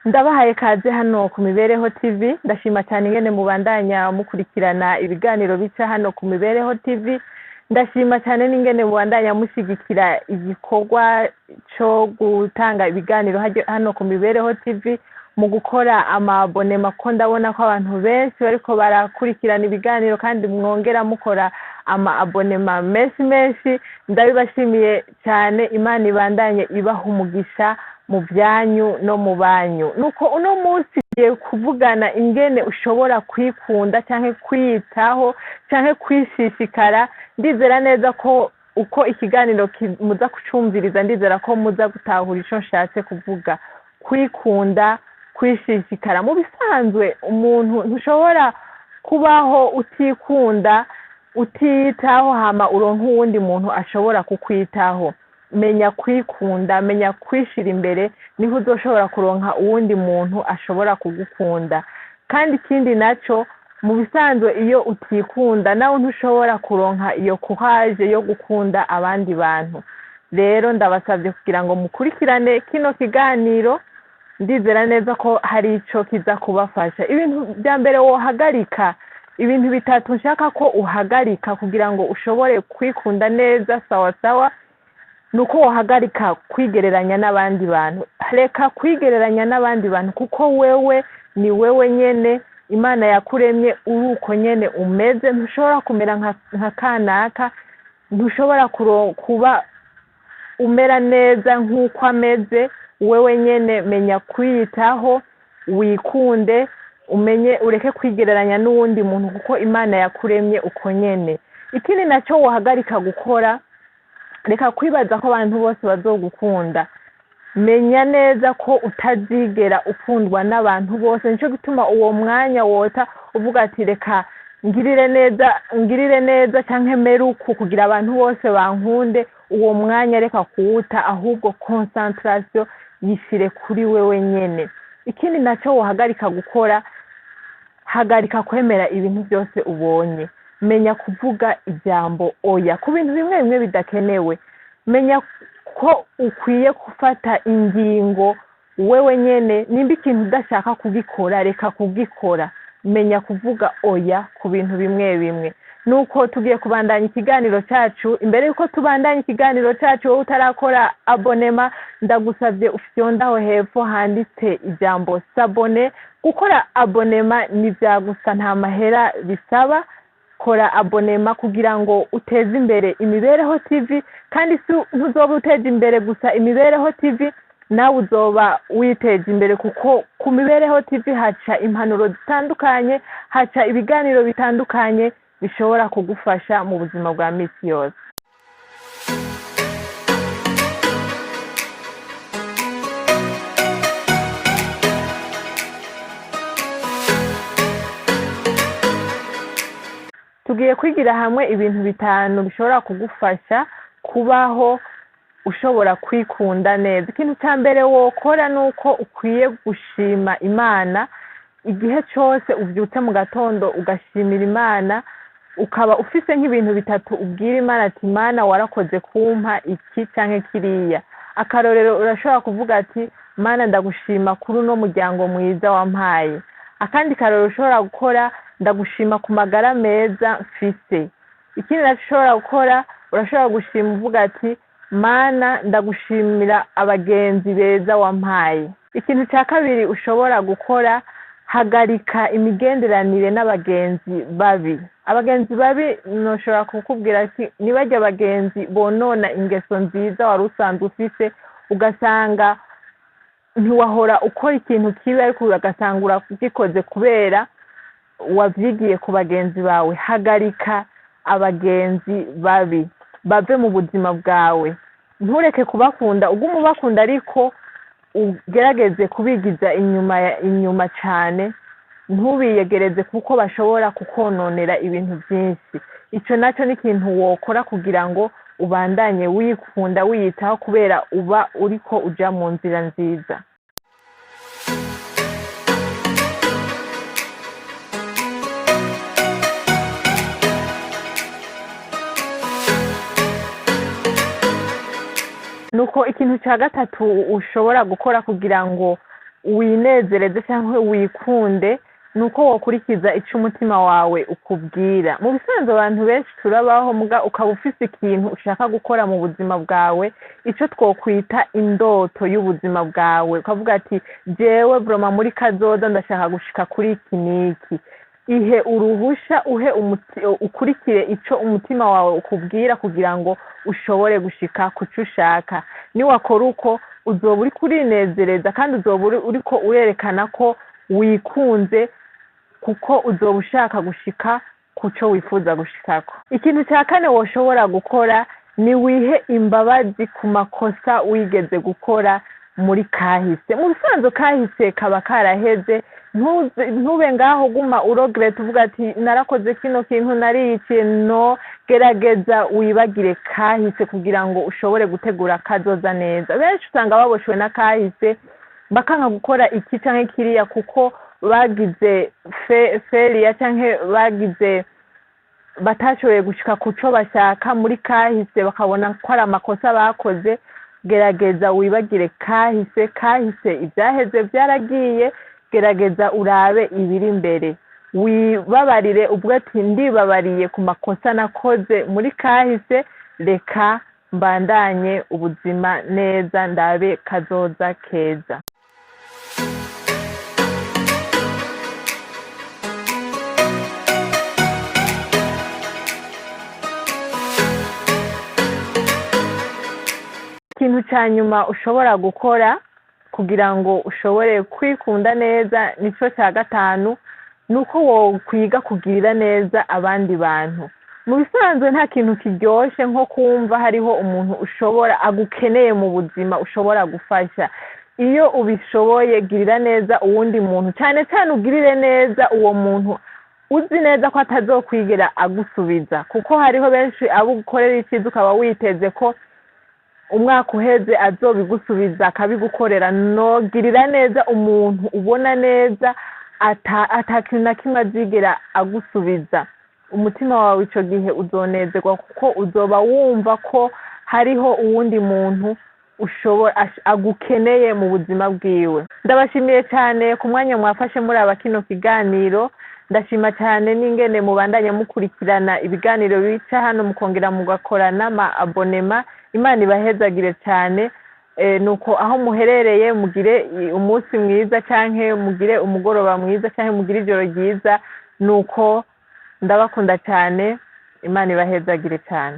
Ndabahaye kaze hano ku Mibereho TV. Ndashima cyane ingene mubandanya mukurikirana ibiganiro bica hano ku Mibereho TV. Ndashima cyane n'ingene mubandanya mushigikira igikorwa cyo gutanga ibiganiro hano ku Mibereho TV mu gukora amabonema, ko ndabona ko abantu benshi bariko barakurikirana ibiganiro kandi mwongera mukora abonema menshi. Ndabibashimiye cyane. Imana ibandanye ibaha umugisha mu byanyu no mu banyu. Nuko uno munsi giye kuvugana ingene ushobora kwikunda canke kwiyitaho canke kwishishikara. Ndizera neza ko uko ikiganiro muza kucumviriza, ndizera ko muza gutahura ico nshatse kuvuga. Kwikunda, kwishishikara. Mu bisanzwe umuntu ntushobora kubaho utikunda, utiyitaho hama uronka uwundi muntu ashobora kukwitaho. Menya kwikunda, menya kwishira imbere, niho uzoshobora kuronka uwundi muntu ashobora kugukunda. Kandi ikindi naco, mu bisanzwe iyo utikunda nawe ntushobora kuronka iyo courage yo gukunda abandi bantu. Rero ndabasabye kugira ngo mukurikirane kino kiganiro. Ndizera neza ko hari ico kiza kubafasha. Ibintu bya mbere wohagarika, ibintu bitatu nshaka ko uhagarika kugira ngo ushobore kwikunda neza sawa, nuko wohagarika kwigereranya n'abandi bantu. Reka kwigereranya n'abandi bantu, kuko wewe ni wewe nyene. Imana yakuremye uri uko nyene umeze. Ntushobora kumera nka kanaka, ntushobora kuba umera neza nk'uko ameze. Wewe nyene menya kwiyitaho, wikunde, umenye ureke kwigereranya n'uwundi muntu, kuko Imana yakuremye uko nyene. Ikindi naco wohagarika gukora, reka kwibaza ko abantu bose bazogukunda. Menya neza ko utazigera ukundwa n'abantu bose. Nico gituma uwo mwanya wota uvuga ati reka ngirire neza canke meruku kugira abantu bose bankunde. Uwo mwanya reka kuwuta, ahubwo concentration yishire kuri wewe nyene. Ikindi naco wohagarika gukora, hagarika kwemera ibintu byose ubonye. Menya kuvuga ijambo oya ku bintu bimwe bimwe bidakenewe. Menya ko ukwiye gufata ingingo wewe nyene. Nimba ikintu udashaka kugikora, reka kugikora. Menya kuvuga oya ku bintu bimwe bimwe. Nuko tugiye kubandanya ikiganiro cyacu. Imbere yuko tubandanya ikiganiro cyacu, wowe utarakora abonema, ndagusabye ufyondaho hepfo handitse ijambo s'abone. Gukora abonema ni vyagusa, nta mahera bisaba. Kora abonema kugira ngo uteze imbere Imibereho TV, kandi ntuzoba uteje imbere gusa Imibereho TV, nawe uzoba witeje imbere, kuko ku Mibereho TV haca impanuro zitandukanye, haca ibiganiro bitandukanye bishobora kugufasha mu buzima bwa misi yose. Tugiye kwigira hamwe ibintu bitanu bishobora kugufasha kubaho ushobora kwikunda neza. Ikintu cya mbere wokora nuko ukwiye gushima Imana. Igihe cyose ubyutse mu gatondo ugashimira Imana, ukaba ufise nk'ibintu bitatu ubwira Imana ati Imana warakoze kumpa iki canke kiriya. Akarorero urashobora kuvuga ati Mana ndagushima kuri uno muryango mwiza wampaye. Akandi karorero ushobora gukora, ndagushima ku magara meza mfise. Ikindi ushobora gukora, urashobora gushima uvuga ati Mana ndagushimira abagenzi beza wampaye. Ikintu cya kabiri ushobora gukora, hagarika imigenderanire n'abagenzi babi. Abagenzi babi noshobora kukubwira ati nibajya abagenzi bonona ingeso nziza wari usanzwe ufise, ugasanga ntiwahora ukora ikintu kibi ariko ugasanga uragikoze kubera wavyigiye ku bagenzi bawe. Hagarika abagenzi babi, bave mu buzima bwawe. Ntureke kubakunda, ugume ubakunda ariko ugerageze kubigiza inyuma cyane. Ntubiyegereze kuko bashobora kukononera ibintu byinshi. Ico naco ni ikintu wokora kugira ngo ubandanye wikunda, wiyitaho, kubera uba uriko uja mu nzira nziza. Nuko ikintu cya gatatu ushobora gukora kugira ngo winezereze cyangwa wikunde nuko wokurikiza icyo umutima wawe ukubwira. Mu bisanzwe abantu benshi turabaho muga ukaba ufise ikintu ushaka gukora mu buzima bwawe, icyo twokwita indoto y'ubuzima bwawe, ukavuga ati jewe broma muri kazoza ndashaka gushika kuri iki niki. Ihe uruhusha ukurikire icyo umutima wawe ukubwira kugira ngo ushobore gushika ku cyo ushaka. Niwakora uko uzoba uri kurinezereza kandi uzoba uriko urerekana ko wikunze, kuko uzoba ushaka gushika ku cyo wifuza gushikako. Ikintu cya kane woshobora gukora ni wihe imbabazi ku makosa wigeze gukora muri kahise. Mu bisanzwe kahise kaba karaheze, ntube ngaho guma uregreta uvuga ati narakoze kino kintu nariciye. No, gerageza wibagire kahise kugira ngo ushobore gutegura kazoza neza. Benshi usanga baboshwe na kahise bakanga gukora iki canke kiriya kuko bagize failure canke batashoboye gushika ku cyo bashaka muri kahise, bakabona ko ari amakosa bakoze. Gerageza wibagire kahise ibyaheze byaragiye, gerageza urabe ibiri imbere, wibabarire ubwo ati ndibabariye ku makosa nakoze muri kahise, reka mbandanye ubuzima neza ndabe kazoza keza. Ikintu cya nyuma ushobora gukora kugira ngo ushobore kwikunda neza nicyo cya gatanu, nuko wokwiga kugirira neza abandi bantu. Mu bisanzwe nta kintu kiryoshye nko kumva hariho umuntu agukeneye mu buzima ushobora gufasha. Iyo ubishoboye girira neza uwundi muntu, cyane cyane ugirire neza uwo muntu uzi neza ko atazokwigera agusubiza, kuko hariho benshi abo ukorera icyiza ukaba witeze ko umwaka uheze azobigusubiza akabigukorera. No, girira neza umuntu ubona neza atakintu na kimwe azigera agusubiza. Umutima wawe icyo gihe uzonezerwa kuko uzoba wumva ko hariho uwundi muntu agukeneye mu buzima bwiwe. Ndabashimiye cyane ku mwanya mwafashe muri kino kiganiro. Ndashima cyane n'ingene mubandanya mukurikirana ibiganiro bica hano mukongera mugakorana ama abonema. Imana ibahezagire cyane. Nuko aho muherereye mugire umunsi mwiza canke mugire umugoroba mwiza canke mugire ijoro ryiza. Nuko ndabakunda cyane. Imana ibahezagire cyane.